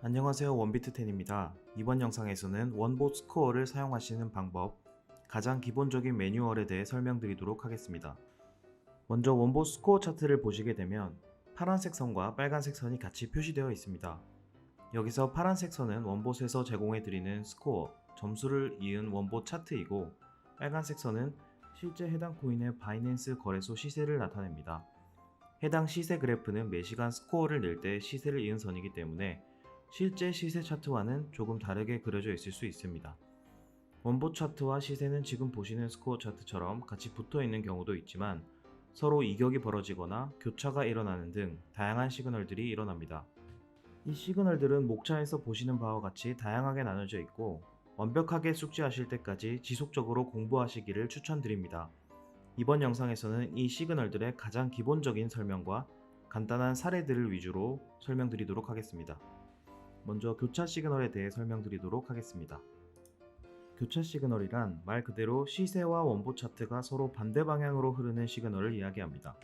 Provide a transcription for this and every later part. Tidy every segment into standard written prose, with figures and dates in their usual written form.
안녕하세요, 원비트텐입니다. 이번 영상에서는 원봇 스코어를 사용하시는 방법, 가장 기본적인 매뉴얼에 대해 설명드리도록 하겠습니다. 먼저 원봇 스코어 차트를 보시게 되면 파란색 선과 빨간색 선이 같이 표시되어 있습니다. 여기서 파란색 선은 원봇에서 제공해드리는 스코어, 점수를 이은 원봇 차트이고, 빨간색 선은 실제 해당 코인의 바이낸스 거래소 시세를 나타냅니다. 해당 시세 그래프는 매시간 스코어를 낼 때 시세를 이은 선이기 때문에 실제 시세 차트와는 조금 다르게 그려져 있을 수 있습니다. 원봇 차트와 시세는 지금 보시는 스코어 차트처럼 같이 붙어 있는 경우도 있지만 서로 이격이 벌어지거나 교차가 일어나는 등 다양한 시그널들이 일어납니다. 이 시그널들은 목차에서 보시는 바와 같이 다양하게 나눠져 있고 완벽하게 숙지하실 때까지 지속적으로 공부하시기를 추천드립니다. 이번 영상에서는 이 시그널들의 가장 기본적인 설명과 간단한 사례들을 위주로 설명드리도록 하겠습니다. 먼저 교차 시그널에 대해 설명드리도록 하겠습니다. 교차 시그널이란 말 그대로 시세와 원봇 차트가 서로 반대 방향으로 흐르는 시그널을 이야기합니다.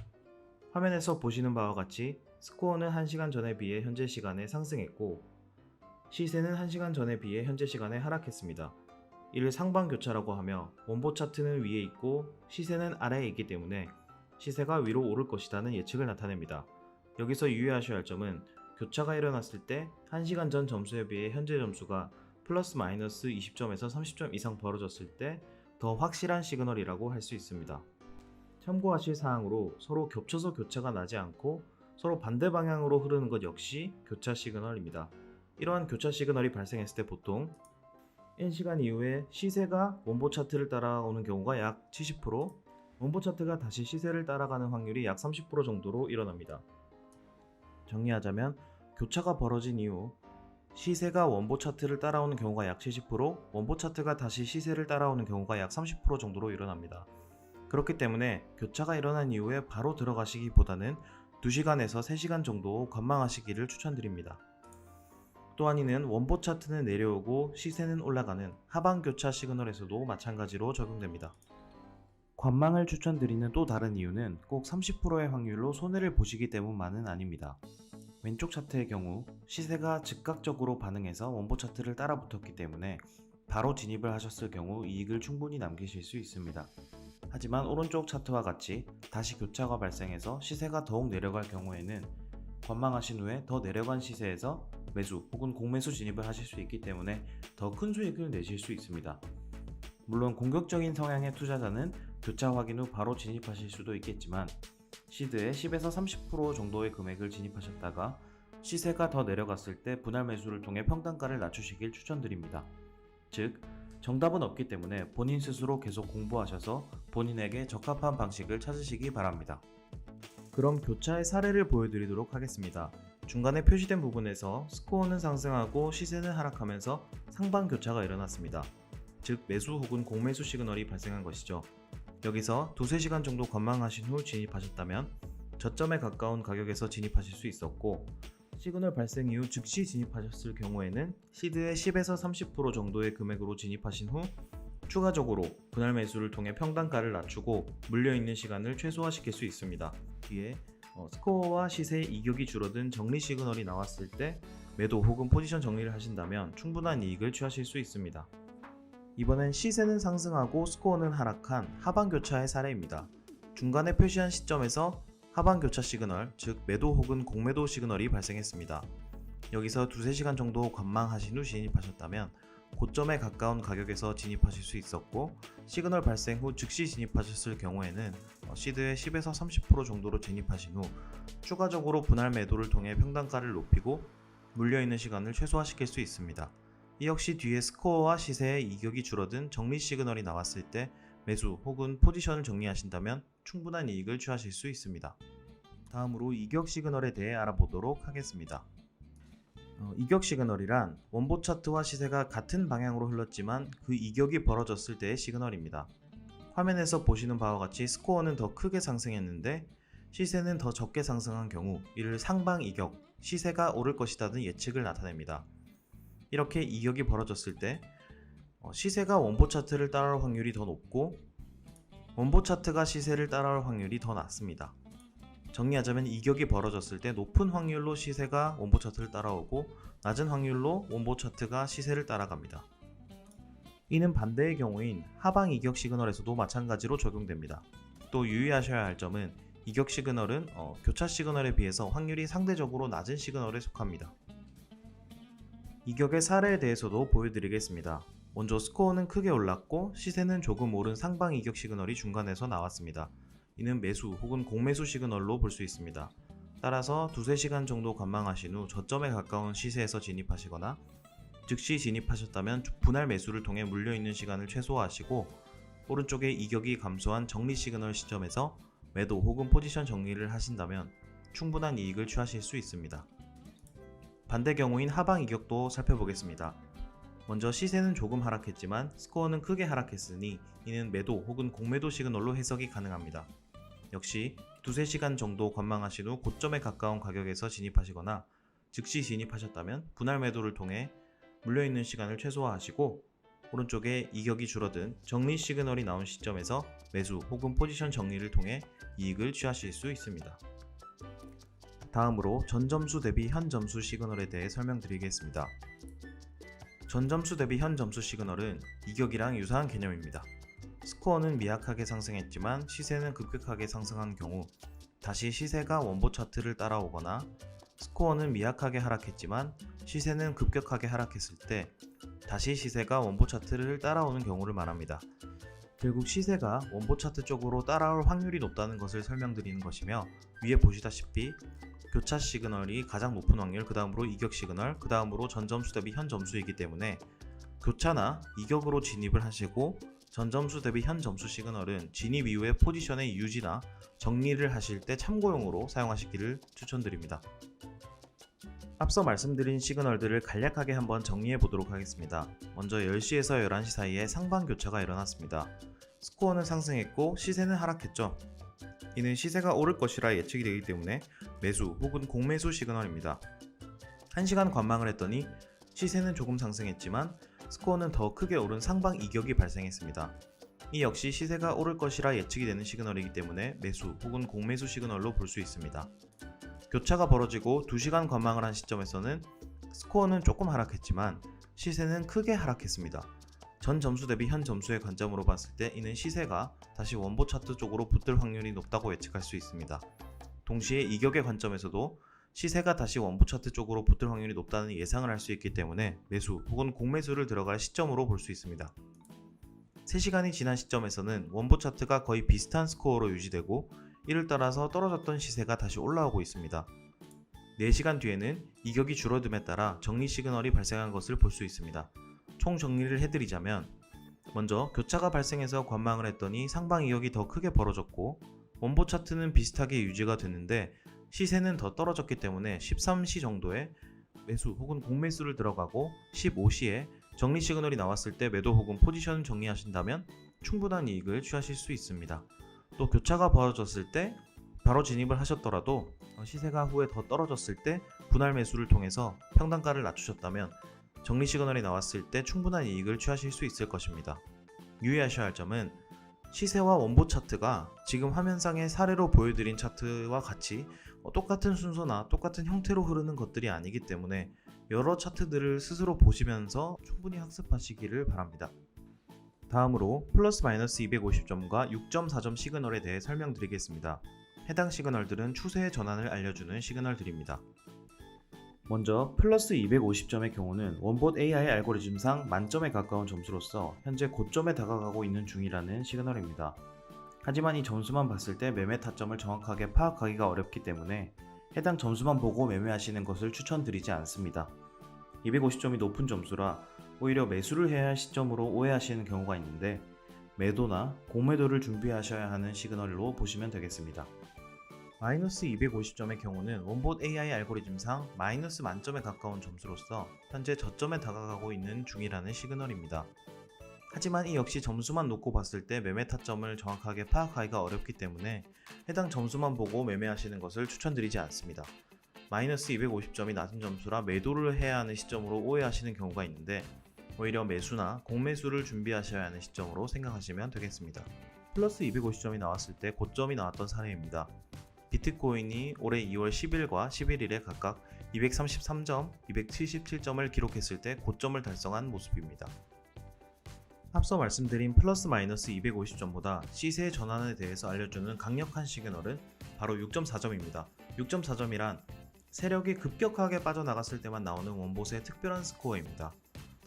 화면에서 보시는 바와 같이 스코어는 1시간 전에 비해 현재 시간에 상승했고 시세는 1시간 전에 비해 현재 시간에 하락했습니다. 이를 상반교차라고 하며 원봇 차트는 위에 있고 시세는 아래에 있기 때문에 시세가 위로 오를 것이라는 예측을 나타냅니다. 여기서 유의하셔야 할 점은 교차가 일어났을 때 1시간 전 점수에 비해 현재 점수가 플러스 마이너스 20점에서 30점 이상 벌어졌을 때 더 확실한 시그널이라고 할 수 있습니다. 참고하실 사항으로 서로 겹쳐서 교차가 나지 않고 서로 반대 방향으로 흐르는 것 역시 교차 시그널입니다. 이러한 교차 시그널이 발생했을 때 보통 N시간 이후에 시세가 원봇 차트를 따라오는 경우가 약 70%, 원봇 차트가 다시 시세를 따라가는 확률이 약 30% 정도로 일어납니다. 정리하자면 교차가 벌어진 이후 시세가 원봇 차트를 따라오는 경우가 약 70%, 원봇 차트가 다시 시세를 따라오는 경우가 약 30% 정도로 일어납니다. 그렇기 때문에 교차가 일어난 이후에 바로 들어가시기보다는 2시간에서 3시간 정도 관망하시기를 추천드립니다. 또한 이는 원봇 차트는 내려오고 시세는 올라가는 하방 교차 시그널에서도 마찬가지로 적용됩니다. 관망을 추천드리는 또 다른 이유는 꼭 30%의 확률로 손해를 보시기 때문만은 아닙니다. 왼쪽 차트의 경우 시세가 즉각적으로 반응해서 원봇 차트를 따라 붙었기 때문에 바로 진입을 하셨을 경우 이익을 충분히 남기실 수 있습니다. 하지만 오른쪽 차트와 같이 다시 교차가 발생해서 시세가 더욱 내려갈 경우에는 관망하신 후에 더 내려간 시세에서 매수 혹은 공매수 진입을 하실 수 있기 때문에 더 큰 수익을 내실 수 있습니다. 물론 공격적인 성향의 투자자는 교차 확인 후 바로 진입하실 수도 있겠지만 시드에 10에서 30% 정도의 금액을 진입하셨다가 시세가 더 내려갔을 때 분할 매수를 통해 평단가를 낮추시길 추천드립니다. 즉, 정답은 없기 때문에 본인 스스로 계속 공부하셔서 본인에게 적합한 방식을 찾으시기 바랍니다. 그럼 교차의 사례를 보여드리도록 하겠습니다. 중간에 표시된 부분에서 스코어는 상승하고 시세는 하락하면서 상반 교차가 일어났습니다. 즉 매수 혹은 공매수 시그널이 발생한 것이죠. 여기서 2-3시간 정도 관망하신 후 진입하셨다면 저점에 가까운 가격에서 진입하실 수 있었고 시그널 발생 이후 즉시 진입하셨을 경우에는 시드의 10에서 30% 정도의 금액으로 진입하신 후 추가적으로 분할 매수를 통해 평단가를 낮추고 물려있는 시간을 최소화시킬 수 있습니다. 뒤에 스코어와 시세의 이격이 줄어든 정리 시그널이 나왔을 때 매도 혹은 포지션 정리를 하신다면 충분한 이익을 취하실 수 있습니다. 이번엔 시세는 상승하고 스코어는 하락한 하방 교차의 사례입니다. 중간에 표시한 시점에서 하방 교차 시그널, 즉 매도 혹은 공매도 시그널이 발생했습니다. 여기서 2-3시간 정도 관망하신 후 진입하셨다면 고점에 가까운 가격에서 진입하실 수 있었고 시그널 발생 후 즉시 진입하셨을 경우에는 시드의 10에서 30% 정도로 진입하신 후 추가적으로 분할 매도를 통해 평단가를 높이고 물려있는 시간을 최소화시킬 수 있습니다. 이 역시 뒤에 스코어와 시세의 이격이 줄어든 정리 시그널이 나왔을 때 매수 혹은 포지션을 정리하신다면 충분한 이익을 취하실 수 있습니다. 다음으로 이격 시그널에 대해 알아보도록 하겠습니다. 이격 시그널이란 원봇 차트와 시세가 같은 방향으로 흘렀지만 그 이격이 벌어졌을 때의 시그널입니다. 화면에서 보시는 바와 같이 스코어는 더 크게 상승했는데 시세는 더 적게 상승한 경우 이를 상방 이격, 시세가 오를 것이라는 예측을 나타냅니다. 이렇게 이격이 벌어졌을 때 시세가 원봇 차트를 따라올 확률이 더 높고 원봇 차트가 시세를 따라올 확률이 더 낮습니다. 정리하자면 이격이 벌어졌을 때 높은 확률로 시세가 원보 차트를 따라오고 낮은 확률로 원보 차트가 시세를 따라갑니다. 이는 반대의 경우인 하방 이격 시그널에서도 마찬가지로 적용됩니다. 또 유의하셔야 할 점은 이격 시그널은 교차 시그널에 비해서 확률이 상대적으로 낮은 시그널에 속합니다. 이격의 사례에 대해서도 보여드리겠습니다. 먼저 스코어는 크게 올랐고 시세는 조금 오른 상방 이격 시그널이 중간에서 나왔습니다. 이는 매수 혹은 공매수 시그널로 볼 수 있습니다. 따라서 두세 시간 정도 관망하신 후 저점에 가까운 시세에서 진입하시거나 즉시 진입하셨다면 분할 매수를 통해 물려있는 시간을 최소화하시고 오른쪽에 이격이 감소한 정리 시그널 시점에서 매도 혹은 포지션 정리를 하신다면 충분한 이익을 취하실 수 있습니다. 반대 경우인 하방 이격도 살펴보겠습니다. 먼저 시세는 조금 하락했지만 스코어는 크게 하락했으니 이는 매도 혹은 공매도 시그널로 해석이 가능합니다. 역시 두세 시간 정도 관망하신 후 고점에 가까운 가격에서 진입하시거나 즉시 진입하셨다면 분할 매도를 통해 물려있는 시간을 최소화하시고 오른쪽에 이격이 줄어든 정리 시그널이 나온 시점에서 매수 혹은 포지션 정리를 통해 이익을 취하실 수 있습니다. 다음으로 전점수 대비 현점수 시그널에 대해 설명드리겠습니다. 전점수 대비 현점수 시그널은 이격이랑 유사한 개념입니다. 스코어는 미약하게 상승했지만 시세는 급격하게 상승한 경우 다시 시세가 원보 차트를 따라오거나 스코어는 미약하게 하락했지만 시세는 급격하게 하락했을 때 다시 시세가 원보 차트를 따라오는 경우를 말합니다. 결국 시세가 원보 차트 쪽으로 따라올 확률이 높다는 것을 설명드리는 것이며 위에 보시다시피 교차 시그널이 가장 높은 확률, 그 다음으로 이격 시그널, 그 다음으로 전점수 대비 현점수이기 때문에 교차나 이격으로 진입을 하시고 전점수 대비 현점수 시그널은 진입 이후의 포지션의 유지나 정리를 하실 때 참고용으로 사용하시기를 추천드립니다. 앞서 말씀드린 시그널들을 간략하게 한번 정리해 보도록 하겠습니다. 먼저 10시에서 11시 사이에 상방 교차가 일어났습니다. 스코어는 상승했고 시세는 하락했죠. 이는 시세가 오를 것이라 예측이 되기 때문에 매수 혹은 공매수 시그널입니다. 1시간 관망을 했더니 시세는 조금 상승했지만 스코어는 더 크게 오른 상방 이격이 발생했습니다. 이 역시 시세가 오를 것이라 예측이 되는 시그널이기 때문에 매수 혹은 공매수 시그널로 볼 수 있습니다. 교차가 벌어지고 2시간 관망을 한 시점에서는 스코어는 조금 하락했지만 시세는 크게 하락했습니다. 전 점수 대비 현 점수의 관점으로 봤을 때 이는 시세가 다시 원보 차트 쪽으로 붙을 확률이 높다고 예측할 수 있습니다. 동시에 이격의 관점에서도 시세가 다시 원보 차트 쪽으로 붙을 확률이 높다는 예상을 할 수 있기 때문에 매수 혹은 공매수를 들어갈 시점으로 볼 수 있습니다. 3시간이 지난 시점에서는 원보 차트가 거의 비슷한 스코어로 유지되고 이를 따라서 떨어졌던 시세가 다시 올라오고 있습니다. 4시간 뒤에는 이격이 줄어듦에 따라 정리 시그널이 발생한 것을 볼 수 있습니다. 총 정리를 해드리자면 먼저 교차가 발생해서 관망을 했더니 상방 이격이 더 크게 벌어졌고 원보 차트는 비슷하게 유지가 됐는데 시세는 더 떨어졌기 때문에 13시 정도에 매수 혹은 공매수를 들어가고 15시에 정리 시그널이 나왔을 때 매도 혹은 포지션 정리하신다면 충분한 이익을 취하실 수 있습니다. 또 교차가 벌어졌을 때 바로 진입을 하셨더라도 시세가 후에 더 떨어졌을 때 분할 매수를 통해서 평단가를 낮추셨다면 정리 시그널이 나왔을 때 충분한 이익을 취하실 수 있을 것입니다. 유의하셔야 할 점은 시세와 원보 차트가 지금 화면상의 사례로 보여드린 차트와 같이 똑같은 순서나 똑같은 형태로 흐르는 것들이 아니기 때문에 여러 차트들을 스스로 보시면서 충분히 학습하시기를 바랍니다. 다음으로 플러스 마이너스 250점과 6.4점 시그널에 대해 설명드리겠습니다. 해당 시그널들은 추세의 전환을 알려주는 시그널들입니다. 먼저 플러스 250점의 경우는 원봇 AI 알고리즘상 만점에 가까운 점수로서 현재 고점에 다가가고 있는 중이라는 시그널입니다. 하지만 이 점수만 봤을 때 매매 타점을 정확하게 파악하기가 어렵기 때문에 해당 점수만 보고 매매하시는 것을 추천드리지 않습니다. 250점이 높은 점수라 오히려 매수를 해야 할 시점으로 오해하시는 경우가 있는데 매도나 공매도를 준비하셔야 하는 시그널로 보시면 되겠습니다. 마이너스 250점의 경우는 원봇 AI 알고리즘상 마이너스 만점에 가까운 점수로서 현재 저점에 다가가고 있는 중이라는 시그널입니다. 하지만 이 역시 점수만 놓고 봤을 때 매매 타점을 정확하게 파악하기가 어렵기 때문에 해당 점수만 보고 매매하시는 것을 추천드리지 않습니다. 마이너스 250점이 낮은 점수라 매도를 해야 하는 시점으로 오해하시는 경우가 있는데 오히려 매수나 공매수를 준비하셔야 하는 시점으로 생각하시면 되겠습니다. 플러스 250점이 나왔을 때 고점이 나왔던 사례입니다. 비트코인이 올해 2월 10일과 11일에 각각 233점, 277점을 기록했을 때 고점을 달성한 모습입니다. 앞서 말씀드린 플러스 마이너스 250점보다 시세 전환에 대해서 알려주는 강력한 시그널은 바로 6.4점입니다. 6.4점이란 세력이 급격하게 빠져나갔을 때만 나오는 원봇의 특별한 스코어입니다.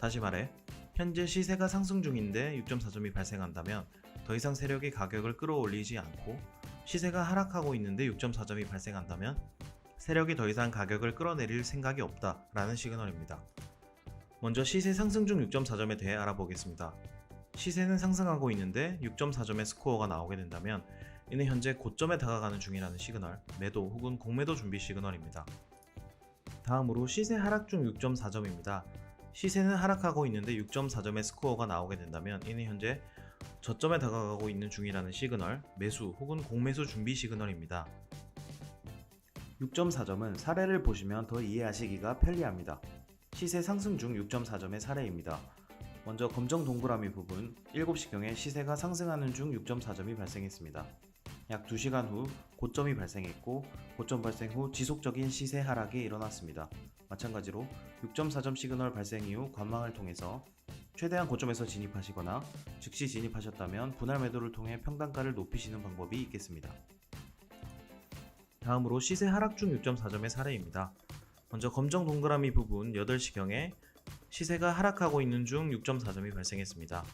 다시 말해, 현재 시세가 상승 중인데 6.4점이 발생한다면 더 이상 세력이 가격을 끌어올리지 않고, 시세가 하락하고 있는데 6.4점이 발생한다면 세력이 더 이상 가격을 끌어내릴 생각이 없다라는 시그널입니다. 먼저 시세 상승 중 6.4점에 대해 알아보겠습니다. 시세는 상승하고 있는데 6.4점의 스코어가 나오게 된다면 이는 현재 고점에 다가가는 중이라는 시그널, 매도 혹은 공매도 준비 시그널입니다. 다음으로 시세 하락 중 6.4점입니다. 시세는 하락하고 있는데 6.4점의 스코어가 나오게 된다면 이는 현재 저점에 다가가고 있는 중이라는 시그널, 매수 혹은 공매수 준비 시그널입니다. 6.4점은 사례를 보시면 더 이해하시기가 편리합니다. 시세 상승 중 6.4점의 사례입니다. 먼저 검정 동그라미 부분, 7시경에 시세가 상승하는 중 6.4점이 발생했습니다. 약 2시간 후 고점이 발생했고, 고점 발생 후 지속적인 시세 하락이 일어났습니다. 마찬가지로 6.4점 시그널 발생 이후 관망을 통해서 최대한 고점에서 진입하시거나 즉시 진입하셨다면 분할 매도를 통해 평단가를 높이시는 방법이 있겠습니다. 다음으로 시세 하락 중 6.4점의 사례입니다. 먼저 검정 동그라미 부분 8시경에 시세가 하락하고 있는 중 6.4점이 발생했습니다.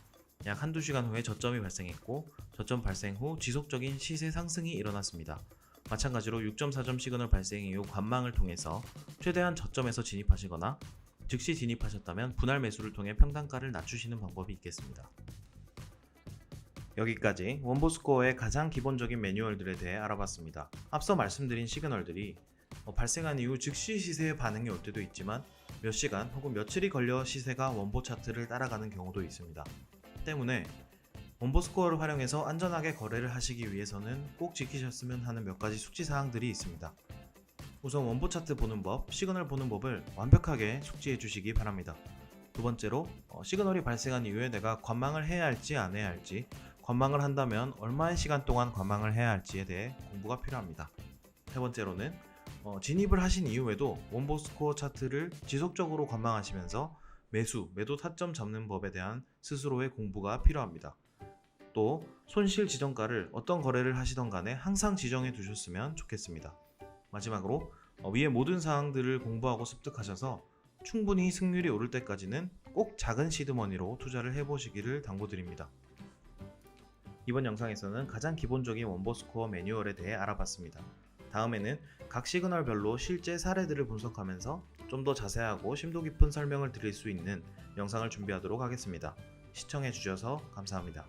약 한두 시간 후에 저점이 발생했고, 저점 발생 후 지속적인 시세 상승이 일어났습니다. 마찬가지로 6.4점 시그널 발생 이후 관망을 통해서 최대한 저점에서 진입하시거나 즉시 진입하셨다면 분할 매수를 통해 평단가를 낮추시는 방법이 있겠습니다. 여기까지 원봇스코어의 가장 기본적인 매뉴얼들에 대해 알아봤습니다. 앞서 말씀드린 시그널들이 발생한 이후 즉시 시세의 반응이 올 때도 있지만 몇 시간 혹은 며칠이 걸려 시세가 원봇 차트를 따라가는 경우도 있습니다. 때문에 원봇스코어를 활용해서 안전하게 거래를 하시기 위해서는 꼭 지키셨으면 하는 몇 가지 숙지사항들이 있습니다. 우선 원봇 차트 보는 법, 시그널 보는 법을 완벽하게 숙지해 주시기 바랍니다. 두 번째로 시그널이 발생한 이후에 내가 관망을 해야 할지 안 해야 할지, 관망을 한다면 얼마의 시간 동안 관망을 해야 할지에 대해 공부가 필요합니다. 세 번째로는 진입을 하신 이후에도 원봇스코어 차트를 지속적으로 관망하시면서 매도 타점 잡는 법에 대한 스스로의 공부가 필요합니다. 또 손실 지정가를 어떤 거래를 하시던 간에 항상 지정해 두셨으면 좋겠습니다. 마지막으로 위의 모든 사항들을 공부하고 습득하셔서 충분히 승률이 오를 때까지는 꼭 작은 시드머니로 투자를 해보시기를 당부드립니다. 이번 영상에서는 가장 기본적인 원봇스코어 매뉴얼에 대해 알아봤습니다. 다음에는 각 시그널별로 실제 사례들을 분석하면서 좀 더 자세하고 심도 깊은 설명을 드릴 수 있는 영상을 준비하도록 하겠습니다. 시청해 주셔서 감사합니다.